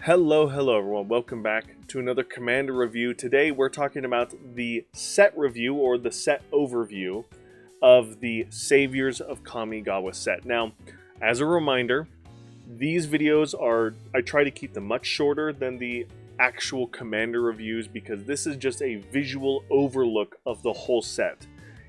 Hello everyone, welcome back to another Commander review. Today we're talking about the set review or the set overview of the Saviors of Kamigawa set. Now, as a reminder, these videos I try to keep them much shorter than the actual Commander reviews because this is just a visual overlook of the whole set.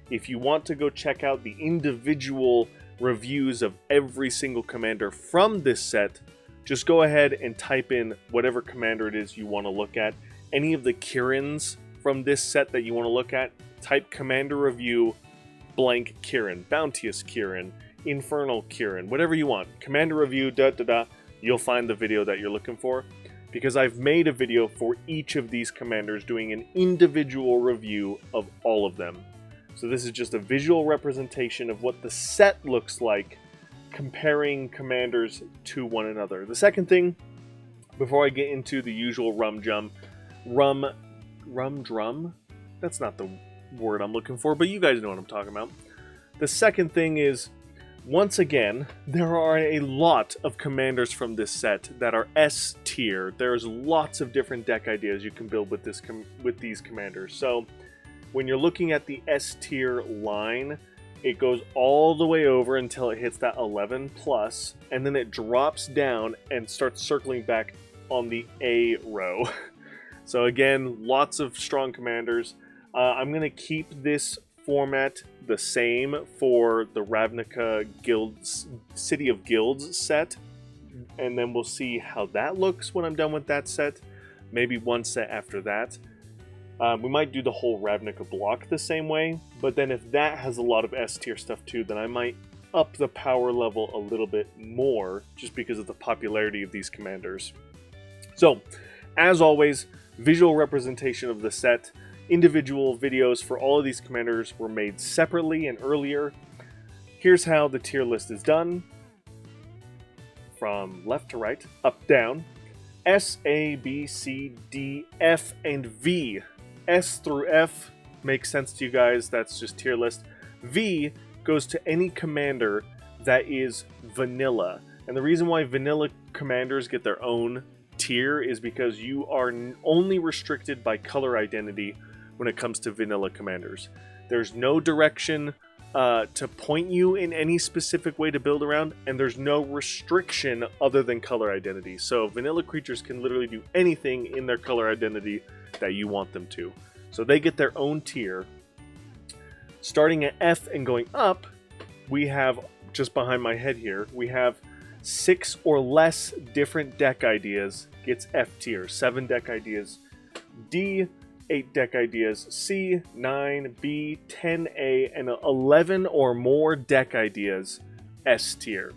If you want to go check out the individual reviews of every single Commander from this set, just go ahead and type in whatever commander it is you want to look at. Any of the Kirins from this set that you want to look at, type Commander Review blank Kirin, Bounteous Kirin, Infernal Kirin, whatever you want. Commander Review, you'll find the video that you're looking for. Because I've made a video for each of these commanders doing an individual review of all of them. So this is just a visual representation of what the set looks like, comparing commanders to one another. The second thing, before I get into the usual rum drum, that's not the word I'm looking for, but you guys know what I'm talking about. The second thing is, once again, there are a lot of commanders from this set that are S tier. There's lots of different deck ideas you can build with these commanders. So when you're looking at the S tier line, it goes all the way over until it hits that 11 plus, and then it drops down and starts circling back on the A row. So again, lots of strong commanders. I'm going to keep this format the same for the Ravnica City of Guilds set, and then we'll see how that looks when I'm done with that set. Maybe one set after that. We might do the whole Ravnica block the same way, but then if that has a lot of S tier stuff too, then I might up the power level a little bit more just because of the popularity of these commanders. So, as always, visual representation of the set. Individual videos for all of these commanders were made separately and earlier. Here's how the tier list is done. From left to right, up, down. S, A, B, C, D, F, and V. S through F makes sense to you guys, that's just tier list. V goes to any commander that is vanilla. And the reason why vanilla commanders get their own tier is because you are only restricted by color identity when it comes to vanilla commanders. There's no direction to point you in any specific way to build around, and there's no restriction other than color identity. So vanilla creatures can literally do anything in their color identity that you want them to. So they get their own tier. Starting at F and going up, we have, just behind my head here, we have 6 or less different deck ideas gets F tier, 7 deck ideas. D, 8 deck ideas. C, 9, B, 10A, and 11 or more deck ideas, S tier.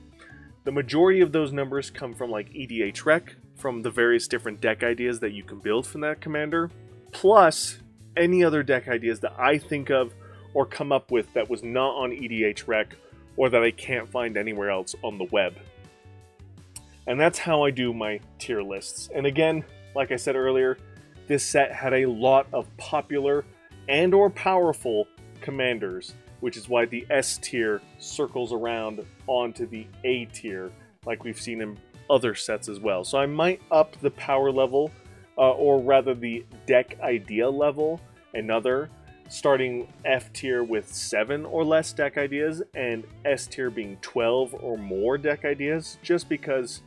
The majority of those numbers come from like EDH Rec, from the various different deck ideas that you can build from that commander, plus any other deck ideas that I think of or come up with that was not on EDH Rec or that I can't find anywhere else on the web. And that's how I do my tier lists. And again, like I said earlier, this set had a lot of popular and or powerful commanders, which is why the S tier circles around onto the A tier, like we've seen in other sets as well. So I might up the power level, or rather the deck idea level, another, starting F tier with 7 or less deck ideas, and S tier being 12 or more deck ideas, just because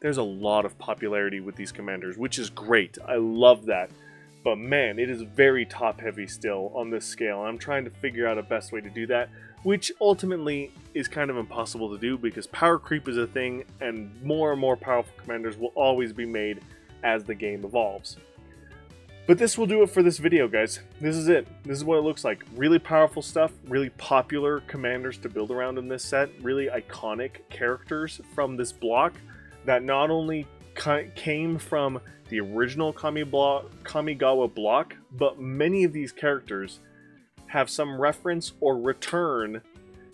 there's a lot of popularity with these commanders, which is great. I love that. But man, it is very top heavy still on this scale. I'm trying to figure out a best way to do that, which ultimately is kind of impossible to do because power creep is a thing and more powerful commanders will always be made as the game evolves. But this will do it for this video, guys. This is it. This is what it looks like. Really powerful stuff, really popular commanders to build around in this set, really iconic characters from this block that not only came from the original Kamigawa block, but many of these characters have some reference or return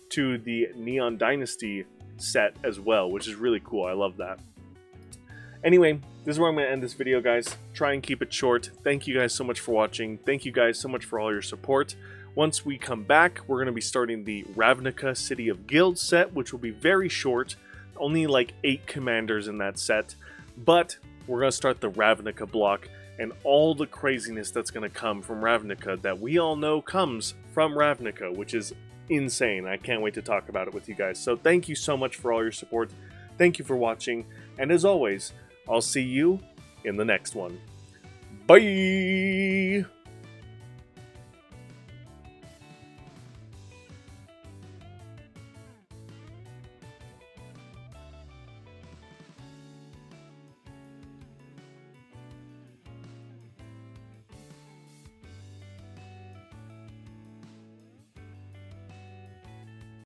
to the Neon Dynasty set as well, which is really cool. I love that. Anyway, this is where I'm going to end this video, guys. Try and keep it short. Thank you guys so much for watching. Thank you guys so much for all your support. Once we come back, we're going to be starting the Ravnica City of Guilds set, which will be very short. Only like 8 commanders in that set. But we're going to start the Ravnica block and all the craziness that's going to come from Ravnica that we all know comes from Ravnica, which is insane. I can't wait to talk about it with you guys. So thank you so much for all your support. Thank you for watching. And as always, I'll see you in the next one. Bye!